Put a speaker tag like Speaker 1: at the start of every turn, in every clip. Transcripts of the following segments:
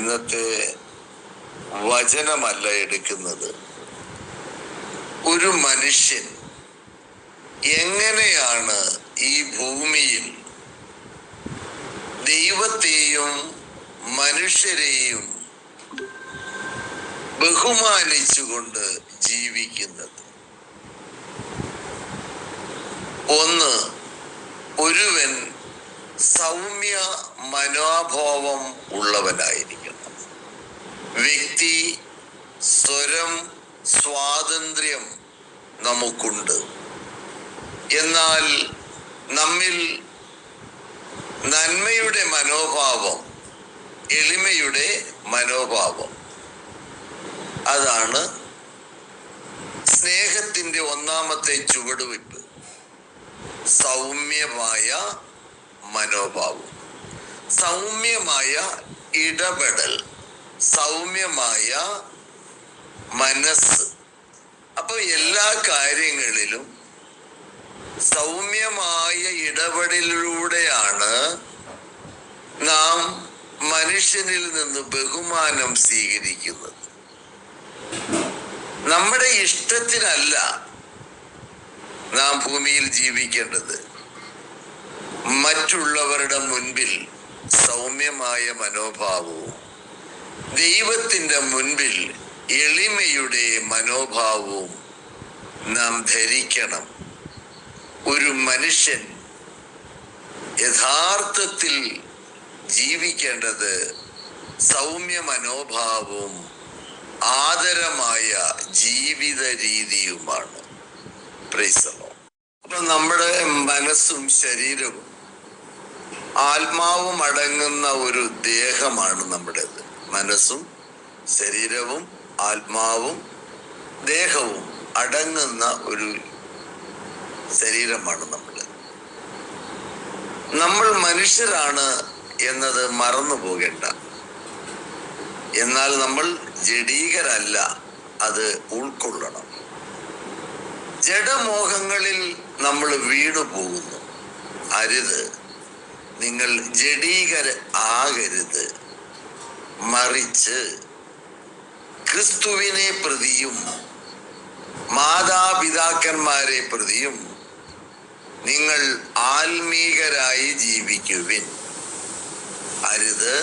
Speaker 1: ഇന്നത്തെ വചനമല്ല എടുക്കുന്നത്. ഒരു മനുഷ്യൻ എങ്ങനെയാണ് ഈ ഭൂമിയിൽ ദൈവത്തെയും മനുഷ്യരെയും ബഹുമാനിച്ചുകൊണ്ട് ജീവിക്കുന്നത്? ഒന്ന്, ഒരുവൻ സൗമ്യ മനോഭാവം ഉള്ളവനായിരിക്കണം. വ്യക്തി സ്വരം സ്വാതന്ത്ര്യം നമുക്കുണ്ട്. എന്നാൽ നമ്മിൽ നന്മയുടെ മനോഭാവം, എളിമയുടെ മനോഭാവം, അതാണ് സ്നേഹത്തിന്റെ ഒന്നാമത്തെ ചുവടുവയ്പ്. സൗമ്യമായ മനോഭാവം, സൗമ്യമായ ഇടപെടൽ, സൗമ്യമായ മനസ്സ്. അപ്പൊ എല്ലാ കാര്യങ്ങളിലും സൗമ്യമായ ഇടപെടലിലൂടെയാണ് നാം മനുഷ്യനിൽ നിന്ന് ബഹുമാനം സ്വീകരിക്കുന്നത്. നമ്മുടെ ഇഷ്ടത്തിനല്ല നാം ഭൂമിയിൽ ജീവിക്കേണ്ടത്. മറ്റുള്ളവരുടെ മുൻപിൽ സൗമ്യമായ മനോഭാവവും ദൈവത്തിന്റെ മുൻപിൽ എളിമയുടെ മനോഭാവവും നാം ധരിക്കണം. ഒരു മനുഷ്യൻ യഥാർത്ഥത്തിൽ ജീവിക്കേണ്ടത് സൗമ്യ മനോഭാവവും ആദരമായ ജീവിത രീതിയുമാണ്. അപ്പൊ നമ്മുടെ മനസ്സും ശരീരവും ആത്മാവും അടങ്ങുന്ന ഒരു ദേഹമാണ് നമ്മുടേത്. മനസ്സും ശരീരവും ആത്മാവും ദേഹവും അടങ്ങുന്ന ഒരു ശരീരമാണ് നമ്മുടെ. നമ്മൾ മനുഷ്യരാണ് എന്നത് മറന്നു പോകേണ്ട. എന്നാൽ നമ്മൾ ജഡീകരല്ല, അത് ഉൾക്കൊള്ളണം. ജഡമോഹങ്ങളിൽ നമ്മൾ വീണു പോകുന്നു. അരുത്, നിങ്ങൾ ജഡീകര ആകരുത്. മറിച്ച് ക്രിസ്തുവിനെ പ്രതിയും മാതാപിതാക്കന്മാരെ പ്രതിയും നിങ്ങൾ ആത്മീകരായി ജീവിക്കുവിൻ. അരുത്,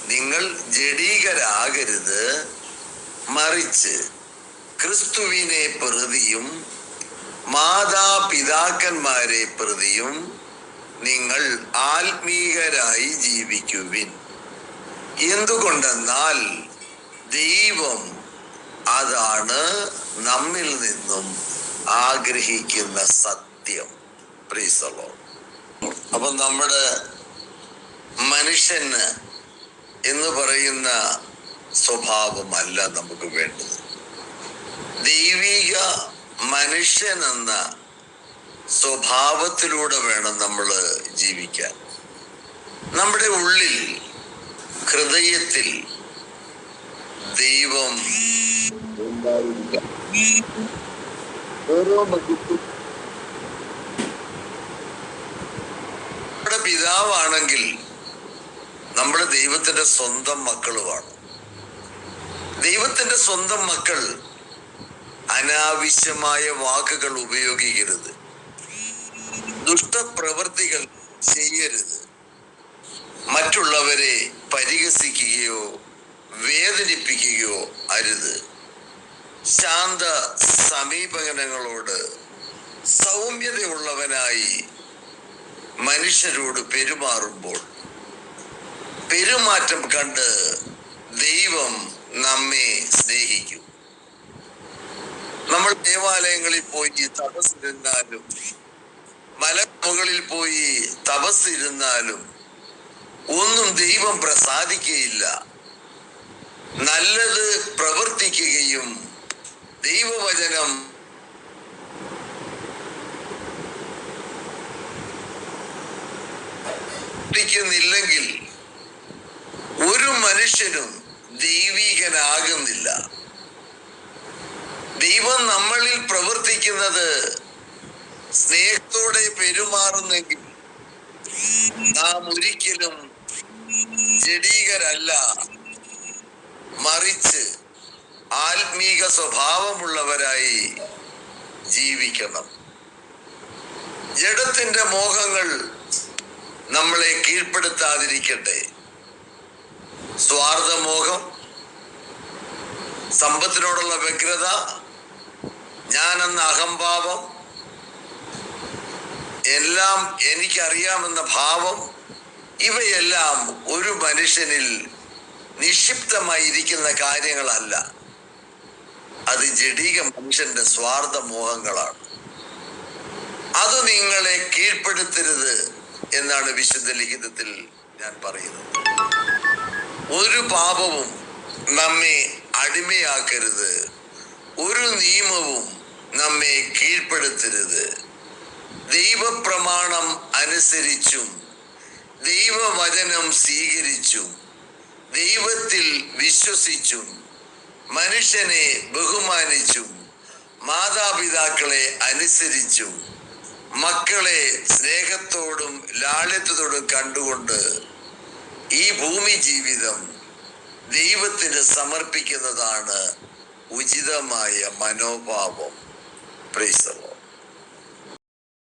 Speaker 1: നിങ്ങൾ ജഡീകരാകരുത്. മറിച്ച് ക്രിസ്തുവിനെ പ്രതിയും മാതാപിതാക്കന്മാരെ പ്രതിയും നിങ്ങൾ ആത്മീകരായി ജീവിക്കുവിൻ. എന്തുകൊണ്ടെന്നാൽ ദൈവം അതാണ് നമ്മിൽ നിന്നും ആഗ്രഹിക്കുന്ന സത്യം. Praise the Lord. അപ്പൊ നമ്മുടെ മനുഷ്യന് എന്ന് പറയുന്ന സ്വഭാവമല്ല നമുക്ക് വേണ്ടത്. ദൈവിക മനുഷ്യൻ എന്ന സ്വഭാവത്തിലൂടെ വേണം നമ്മൾ ജീവിക്കാൻ. നമ്മുടെ ഉള്ളിൽ, ഹൃദയത്തിൽ ദൈവം നമ്മുടെ പിതാവാണെങ്കിൽ നമ്മൾ ദൈവത്തിന്റെ സ്വന്തം മക്കളുമാണ്. ദൈവത്തിന്റെ സ്വന്തം മക്കൾ അനാവശ്യമായ വാക്കുകൾ ഉപയോഗിക്കരുത്, ദുഷ്ടപ്രവൃത്തികൾ ചെയ്യരുത്, മറ്റുള്ളവരെ പരിഹസിക്കുകയോ വേദനിപ്പിക്കുകയോ അരുത്. ശാന്ത സമീപനങ്ങളോട് സൗമ്യതയുള്ളവനായി മനുഷ്യരോട് പെരുമാറുമ്പോൾ പെരുമാറ്റം കണ്ട് ദൈവം നമ്മെ സ്നേഹിക്കും. നമ്മൾ ദേവാലയങ്ങളിൽ പോയി തപസ്സിരുന്നാലും, മലമുകളിൽ പോയി തപസ്സിരുന്നാലും ഒന്നും ദൈവം പ്രസാദിക്കുകയില്ല. നല്ലത് പ്രവർത്തിക്കുകയും ദൈവവചനം ില്ലെങ്കിൽ ഒരു മനുഷ്യനും ദൈവികനാകുന്നില്ല. ദൈവം നമ്മളിൽ പ്രവർത്തിക്കുന്നത് സ്നേഹത്തോടെ പെരുമാറുന്നെങ്കിൽ നാം ഒരിക്കലും ജഡീകരല്ല. മറിച്ച് ആത്മീക സ്വഭാവമുള്ളവരായി ജീവിക്കണം. ജഡത്തിന്റെ മോഹങ്ങൾ നമ്മളെ കീഴ്പ്പെടുത്താതിരിക്കട്ടെ. സ്വാർത്ഥമോഹം, സമ്പത്തിനോടുള്ള വ്യഗ്രത, ഞാനെന്ന അഹംഭാവം, എല്ലാം എനിക്കറിയാമെന്ന ഭാവം, ഇവയെല്ലാം ഒരു മനുഷ്യനിൽ നിക്ഷിപ്തമായിരിക്കുന്ന കാര്യങ്ങളല്ല. അത് ജഡിക മനുഷ്യന്റെ സ്വാർത്ഥമോഹങ്ങളാണ്. അത് നിങ്ങളെ കീഴ്പ്പെടുത്തരുത് എന്നാണ് വിശുദ്ധ ലിഖിതത്തിൽ ഞാൻ പറയുന്നത്. ഒരു പാപവും നമ്മെ അടിമയാക്കരുത്. ഒരു നിയമവും നമ്മെ കീഴ്പ്പെടുത്തരുത്. ദൈവപ്രമാണം അനുസരിച്ചും ദൈവവചനം സ്വീകരിച്ചും ദൈവത്തിൽ വിശ്വസിച്ചും മനുഷ്യനെ ബഹുമാനിച്ചും മാതാപിതാക്കളെ അനുസരിച്ചും മക്കളെ സ്നേഹത്തോടും ലാളിത്യത്തോടും കണ്ടുകൊണ്ട് ഈ ഭൂമി ജീവിതം ദൈവത്തിന് സമർപ്പിക്കുന്നതാണ് ഉചിതമായ മനോഭാവം. Praise the Lord.